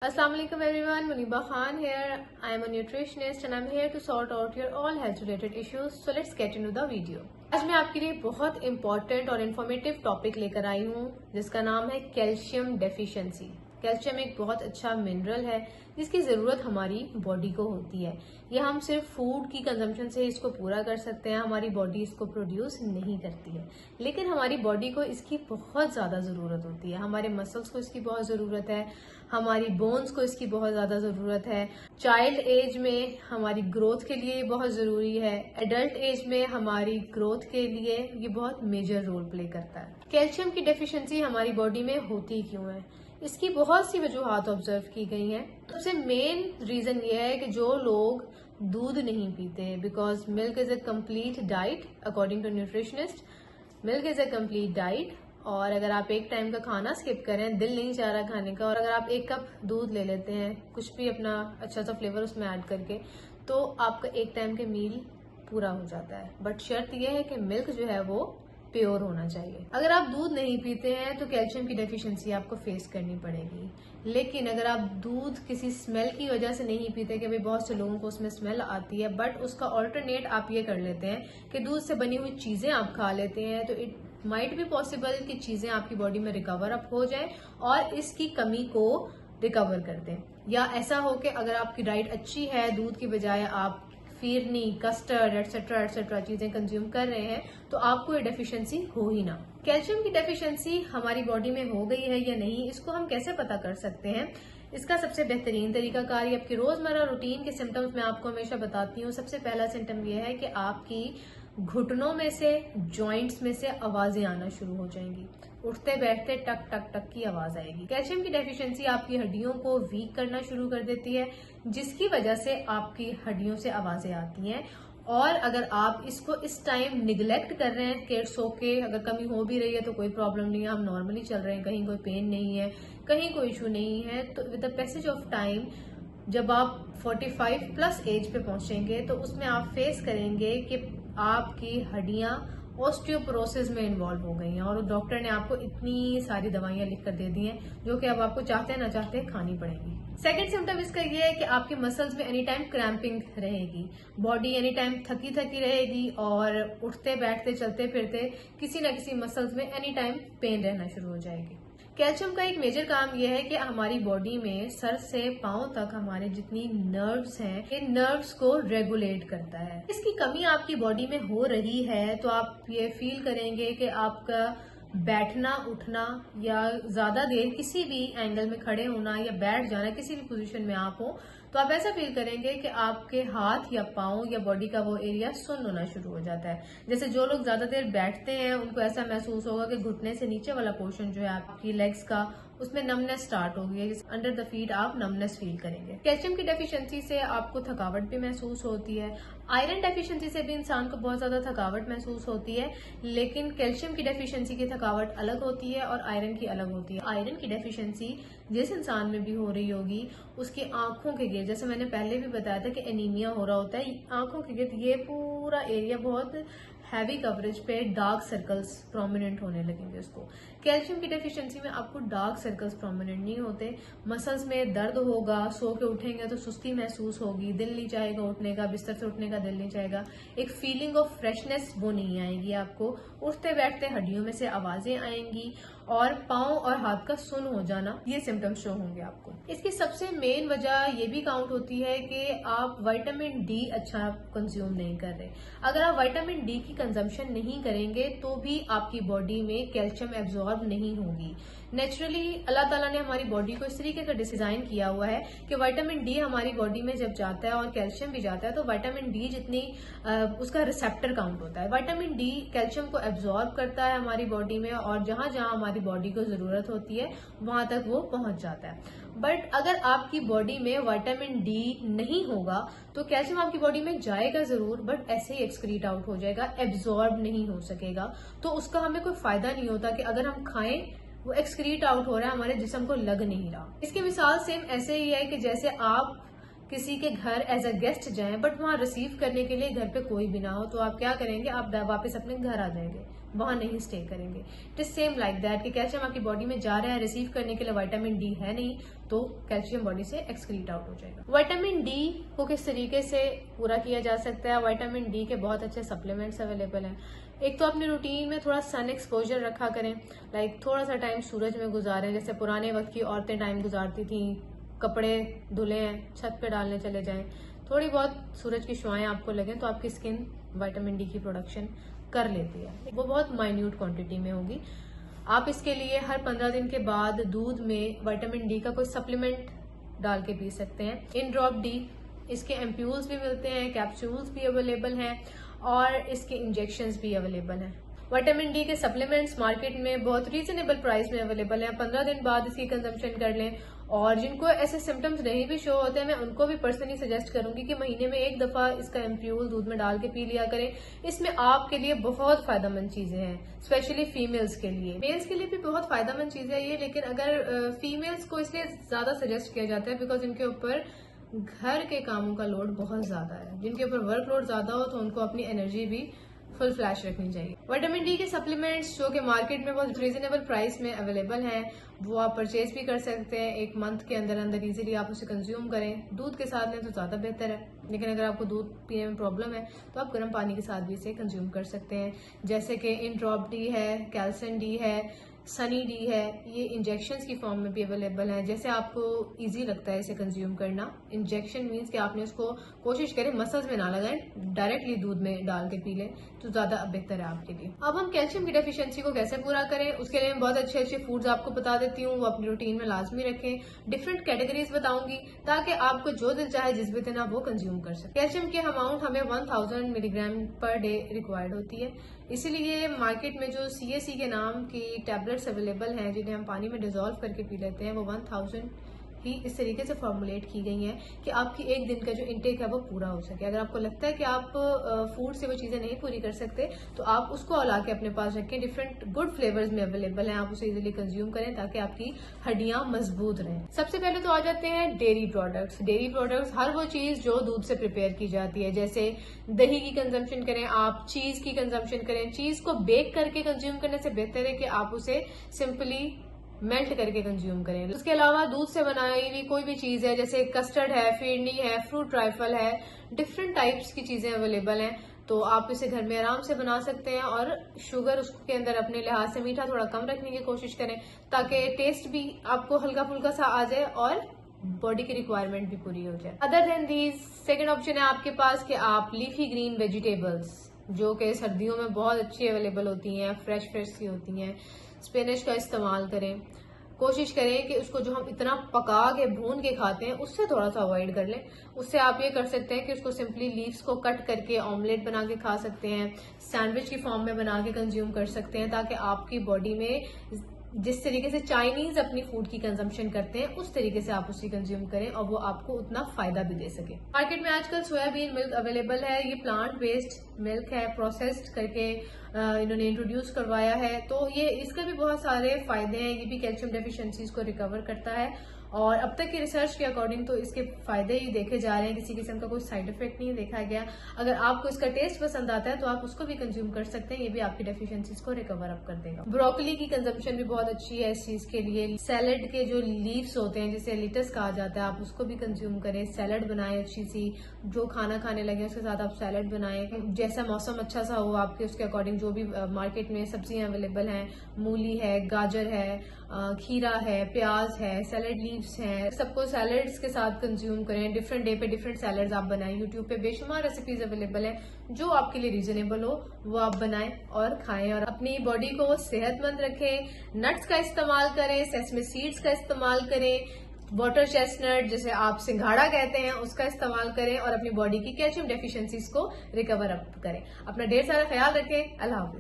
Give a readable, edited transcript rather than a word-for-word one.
Assalamu alaikum everyone, Muniba Khan here. I am a nutritionist and I am here to sort out your all health related issues. So let's get into the video. आज मैं आपके लिए बहुत important और informative topic लेकर आई हूँ जिसका नाम है कैल्शियम डेफिशिएंसी। कैल्शियम एक बहुत अच्छा मिनरल है जिसकी जरूरत हमारी बॉडी को होती है। यह हम सिर्फ फूड की कंजम्पशन से इसको पूरा कर सकते हैं, हमारी बॉडी इसको प्रोड्यूस नहीं करती है, लेकिन हमारी बॉडी को इसकी बहुत ज्यादा जरूरत होती है। हमारे मसल्स को इसकी बहुत जरूरत है, हमारी बोन्स को इसकी बहुत ज्यादा जरूरत है। चाइल्ड एज में हमारी ग्रोथ के लिए ये बहुत जरूरी है, एडल्ट एज में हमारी ग्रोथ के लिए ये बहुत मेजर रोल प्ले करता है। कैल्शियम की डेफिशिएंसी हमारी बॉडी में होती क्यों है? इसकी बहुत सी वजूहात ऑब्जर्व की गई हैं। सबसे मेन रीजन ये है कि जो लोग दूध नहीं पीते, because milk is a complete diet according to nutritionist. Milk is a complete diet, और अगर आप एक टाइम का खाना स्किप करें, दिल नहीं चाह रहा खाने का, और अगर आप एक कप दूध ले लेते हैं कुछ भी अपना अच्छा सा फ्लेवर उसमें ऐड करके, तो आपका एक टाइम के मील पूरा हो जाता है। बट शर्त यह है कि मिल्क जो है वो प्योर होना चाहिए। अगर आप दूध नहीं पीते हैं तो कैल्शियम की डेफिशिएंसी आपको फेस करनी पड़ेगी। लेकिन अगर आप दूध किसी स्मेल की वजह से नहीं पीते, कि भाई बहुत से लोगों को उसमें स्मेल आती है, बट उसका ऑल्टरनेट आप ये कर लेते हैं कि दूध से बनी हुई चीजें आप खा लेते हैं, तो इट माइट बी पॉसिबल कि चीजें आपकी बॉडी में रिकवर अप हो जाए और इसकी कमी को रिकवर कर दें। या ऐसा हो कि अगर आपकी डाइट अच्छी है, दूध की बजाय आप फिरनी, कस्टर्ड एटसेट्रा एटसेट्रा चीजें कंज्यूम कर रहे हैं, तो आपको ये डेफिशिएंसी हो ही ना। कैल्शियम की डेफिशिएंसी हमारी बॉडी में हो गई है या नहीं, इसको हम कैसे पता कर सकते हैं? इसका सबसे बेहतरीन तरीकाकार ये आपकी रोजमर्रा रूटीन के सिम्टम्स मैं आपको हमेशा बताती हूँ। सबसे पहला सिम्टम ये है कि आपकी घुटनों में से, जॉइंट्स में से आवाजें आना शुरू हो जाएंगी। उठते बैठते टक टक टक की आवाज आएगी। कैल्शियम की डेफिशिएंसी आपकी हड्डियों को वीक करना शुरू कर देती है, जिसकी वजह से आपकी हड्डियों से आवाजें आती हैं। और अगर आप इसको इस टाइम निगलेक्ट कर रहे हैं कि सो के अगर कमी हो भी रही है तो कोई प्रॉब्लम नहीं है, हम नॉर्मली चल रहे हैं, कहीं कोई पेन नहीं है, कहीं कोई इशू नहीं है, तो with the passage of time जब आप 45 प्लस एज पे पहुंचेंगे तो उसमें आप फेस करेंगे कि आपकी हड्डियां ऑस्टियोपोरोसिस में इन्वॉल्व हो गई हैं और डॉक्टर ने आपको इतनी सारी दवाइयां लिख कर दे दी हैं जो कि अब आपको चाहते ना चाहते खानी पड़ेगी। सेकेंड सिम्टम इसका ये है कि आपके मसल्स में एनी टाइम क्रैम्पिंग रहेगी, बॉडी एनी टाइम थकी थकी रहेगी और उठते बैठते चलते फिरते किसी न किसी मसल्स में एनी टाइम पेन रहना शुरू हो जाएगी। कैल्शियम का एक मेजर काम यह है कि हमारी बॉडी में सर से पांव तक हमारे जितनी नर्व्स हैं, इन नर्व्स को रेगुलेट करता है। इसकी कमी आपकी बॉडी में हो रही है तो आप ये फील करेंगे कि आपका बैठना, उठना या ज्यादा देर किसी भी एंगल में खड़े होना या बैठ जाना, किसी भी पोजीशन में आप हो, तो आप ऐसा फील करेंगे कि आपके हाथ या पाँव या बॉडी का वो एरिया सुन्न होना शुरू हो जाता है। जैसे जो लोग ज्यादा देर बैठते हैं उनको ऐसा महसूस होगा कि घुटने से नीचे वाला पोर्शन जो है आपकी लेग्स का, उसमें नमनेस स्टार्ट होगी है, अंडर द फीट आप नमनेस फील करेंगे। कैल्शियम की डेफिशिएंसी से आपको थकावट भी महसूस होती है। आयरन डेफिशिएंसी से भी इंसान को बहुत ज्यादा थकावट महसूस होती है, लेकिन कैल्शियम की डेफिशिएंसी की थकावट अलग होती है और आयरन की अलग होती है। आयरन की डेफिशिएंसी जिस इंसान में भी हो रही होगी, उसकी आंखों के गिर्द, जैसे मैंने पहले भी बताया था कि एनीमिया हो रहा होता है, आंखों के गिर्द ये पूरा एरिया बहुत हैवी कवरेज पे डार्क सर्कल्स प्रोमिनेंट होने लगेंगे उसको। कैल्शियम की डेफिशिएंसी में आपको डार्क सर्कल्स प्रोमिनेंट नहीं होते, मसल्स में दर्द होगा, सो के उठेंगे तो सुस्ती महसूस होगी, दिल नहीं चाहेगा उठने का, बिस्तर से उठने का दिल नहीं चाहेगा, एक फीलिंग ऑफ फ्रेशनेस वो नहीं आएगी आपको। उठते बैठते हड्डियों में से आवाजें आएंगी और पाँव और हाथ का सुन्न हो जाना, ये सिम्टम्स शो होंगे आपको। इसकी सबसे मेन वजह ये भी काउंट होती है कि आप विटामिन डी अच्छा कंज्यूम नहीं कर रहे। अगर आप विटामिन डी की कंजम्पशन नहीं करेंगे तो भी आपकी बॉडी में कैल्शियम एब्जॉर्ब नहीं होगी। नेचुरली अल्लाह ताला ने हमारी बॉडी को इस तरीके का डिजाइन किया हुआ है कि विटामिन डी हमारी बॉडी में जब जाता है और कैल्शियम भी जाता है तो विटामिन डी जितनी उसका रिसेप्टर काउंट होता है। विटामिन डी कैल्शियम को एब्जॉर्ब करता है हमारी बॉडी में और जहां जहां हमारी बॉडी को जरूरत होती है वहां तक वो पहुंच जाता है। बट अगर आपकी बॉडी में विटामिन डी नहीं होगा तो कैल्शियम आपकी बॉडी में जाएगा जरूर, बट ऐसे ही एक्सक्रीट आउट हो जाएगा, एब्जॉर्ब नहीं हो सकेगा, तो उसका हमें कोई फायदा नहीं होता कि अगर हम खाएं वो एक्सक्रीट आउट हो रहा है, हमारे जिस्म को लग नहीं रहा। इसकी मिसाल सेम ऐसे ही है कि जैसे आप किसी के घर एज अ गेस्ट जाएं बट वहां रिसीव करने के लिए घर पे कोई भी ना हो, तो आप क्या करेंगे? आप वापस अपने घर आ जाएंगे। वहां नहीं स्टे करेंगे। It is same like that कि कैल्शियम आपकी बॉडी में जा रहा है, रिसीव करने के लिए विटामिन डी है नहीं, तो कैल्शियम बॉडी से एक्सक्रीट आउट हो जाएगा। विटामिन डी को किस तरीके से पूरा किया जा सकता है? विटामिन डी के बहुत अच्छे सप्लीमेंट्स अवेलेबल हैं। एक तो अपने रूटीन में थोड़ा सन एक्सपोजर रखा करें, लाइक थोड़ा सा टाइम सूरज में गुजारें। जैसे पुराने वक्त की औरतें टाइम गुजारती थी, कपड़े धुले हैं छत पे डालने चले जाएं, थोड़ी बहुत सूरज की शुआएं आपको लगें तो आपकी स्किन विटामिन डी की प्रोडक्शन कर लेती है। वो बहुत माइन्यूट क्वांटिटी में होगी। आप इसके लिए हर 15 दिन के बाद दूध में विटामिन डी का कोई सप्लीमेंट डाल के पी सकते हैं। इन ड्रॉप डी, इसके एम्प्यूल्स भी मिलते हैं, कैप्सूल्स भी अवेलेबल हैं और इसके इंजेक्शंस भी अवेलेबल हैं। विटामिन डी के सप्लीमेंट्स मार्केट में बहुत रीजनेबल प्राइस में अवेलेबल हैं। 15 दिन बाद इसकी कंजम्पशन कर लें। और जिनको ऐसे सिम्टम्स नहीं भी शो होते हैं, मैं उनको भी पर्सनली सजेस्ट करूंगी कि महीने में एक दफा इसका एम्प्यूल दूध में डाल के पी लिया करें। इसमें आपके लिए बहुत फायदेमंद चीजें हैं, स्पेशली फीमेल्स के लिए। मेल्स के लिए भी बहुत फायदेमंद चीजें हैं ये, लेकिन अगर फीमेल्स को इसलिए ज्यादा सजेस्ट किया जाता है बिकॉज इनके ऊपर घर के कामों का लोड बहुत ज्यादा है। जिनके ऊपर वर्कलोड ज्यादा हो तो उनको अपनी एनर्जी भी फुल फ्लैश रखनी चाहिए। विटामिन डी के सप्लीमेंट्स जो कि मार्केट में बहुत रीजनेबल प्राइस में अवेलेबल हैं, वो आप परचेज भी कर सकते हैं। एक मंथ के अंदर अंदर इजीली आप उसे कंज्यूम करें। दूध के साथ लें तो ज्यादा बेहतर है, लेकिन अगर आपको दूध पीने में प्रॉब्लम है तो आप गर्म पानी के साथ भी इसे कंज्यूम कर सकते हैं। जैसे कि इन ड्रॉप डी है, कैल्शियम डी है, सनी डी है, ये इंजेक्शंस की फॉर्म में भी अवेलेबल है। जैसे आपको इजी लगता है इसे कंज्यूम करना। इंजेक्शन मींस कि आपने उसको कोशिश करें मसल्स में ना लगाएं, डायरेक्टली दूध में डाल के पी लें तो ज्यादा बेहतर है आपके लिए। अब हम कैल्शियम की डेफिशिएंसी को कैसे पूरा करें, उसके लिए मैं बहुत अच्छे अच्छे फूड्स आपको बता देती हूँ, वो अपनी रूटीन में लाजमी रखें। डिफरेंट कैटेगरीज बताऊंगी ताकि आपको जो दिल चाहे जिस भी दिन आप वो कंज्यूम कर सकें। कैल्शियम की अमाउंट हमें 1000 मिलीग्राम पर डे रिक्वायर्ड होती है, इसीलिए मार्केट में जो CAC के नाम की टैबलेट्स अवेलेबल हैं जिन्हें हम पानी में डिजोल्व करके पी लेते हैं, वो 1000 ही इस तरीके से फॉर्मुलेट की गई हैं कि आपकी एक दिन का जो इंटेक है वो पूरा हो सके। अगर आपको लगता है कि आप फूड से वो चीजें नहीं पूरी कर सकते तो आप उसको ला के अपने पास रखें। डिफरेंट गुड फ्लेवर्स में अवेलेबल हैं, आप उसे इजीली कंज्यूम करें ताकि आपकी हड्डियां मजबूत रहें। सबसे पहले तो आ जाते हैं डेयरी प्रोडक्ट्स। डेयरी प्रोडक्ट्स हर वो चीज जो दूध से प्रिपेयर की जाती है, जैसे दही की कंजम्पशन करें आप, चीज की कंजम्पशन करें। चीज को बेक करके कंज्यूम करने से बेहतर है कि आप उसे सिंपली मेल्ट करके कंज्यूम करें। उसके अलावा दूध से बनाई हुई कोई भी चीज है, जैसे कस्टर्ड है, फिरनी है, फ्रूट ट्राइफल है, डिफरेंट टाइप्स की चीजें अवेलेबल हैं, तो आप इसे घर में आराम से बना सकते हैं। और शुगर उसके अंदर अपने लिहाज से मीठा थोड़ा कम रखने की कोशिश करें ताकि टेस्ट भी आपको हल्का फुल्का सा आ जाए और बॉडी की रिक्वायरमेंट भी पूरी हो जाए। Other than these, second option है आपके पास कि आप लीफी ग्रीन वेजिटेबल्स जो कि सर्दियों में बहुत अच्छी अवेलेबल होती हैं, फ्रेश सी होती हैं, स्पिनच का इस्तेमाल करें। कोशिश करें कि उसको जो हम इतना पका के भून के खाते हैं उससे थोड़ा सा अवॉइड कर लें। उससे आप ये कर सकते हैं कि उसको सिंपली लीव्स को कट करके ऑमलेट बना के खा सकते हैं, सैंडविच की फॉर्म में बना के कंज्यूम कर सकते हैं, ताकि आपकी बॉडी में जिस तरीके से चाइनीज अपनी फूड की कंजम्पशन करते हैं उस तरीके से आप उसे कंज्यूम करें और वो आपको उतना फायदा भी दे सके। मार्केट में आजकल सोयाबीन मिल्क अवेलेबल है, ये प्लांट बेस्ड मिल्क है, प्रोसेस्ड करके इन्होंने इंट्रोड्यूस करवाया है, तो ये इसके भी बहुत सारे फायदे हैं। ये भी कैल्शियम डेफिशिएंसीज को रिकवर करता है और अब तक की रिसर्च के अकॉर्डिंग तो इसके फायदे ही देखे जा रहे हैं, किसी किस्म का कोई साइड इफेक्ट नहीं देखा गया। अगर आपको इसका टेस्ट पसंद आता है तो आप उसको भी कंज्यूम कर सकते हैं, ये भी आपकी डेफिशिएंसीज को रिकवर अप कर देगा। ब्रोकली की कंजम्पशन भी बहुत अच्छी है इस चीज के लिए। सैलड के जो लीव्स होते हैं जिसे लिटस कहा जाता है, आप उसको भी कंज्यूम करें। सैलड बनाएं अच्छी सी, जो खाना खाने लगे उसके साथ आप सैलड बनाएं। जैसा मौसम अच्छा सा हो आपके, उसके अकॉर्डिंग जो भी मार्केट में सब्जियां अवेलेबल हैं, मूली है, गाजर है, खीरा है, प्याज है, सैलड लीव्स हैं, सबको सैलड्स के साथ कंज्यूम करें। डिफरेंट डे पे डिफरेंट सैलड्स आप बनाएं। यूट्यूब पे बेशुमार रेसिपीज अवेलेबल हैं, जो आपके लिए रीजनेबल हो वो आप बनाएं और खाएं और अपनी बॉडी को सेहतमंद रखें। नट्स का इस्तेमाल करें, सेसमे सीड्स का इस्तेमाल करें, वाटर चेस्टनट जिसे आप सिंघाड़ा कहते हैं उसका इस्तेमाल करें और अपनी बॉडी की कैल्शियम डेफिशिएंसीज को रिकवर अप करें। अपना ढेर सारा ख्याल रखें। अल्लाह हाफिज।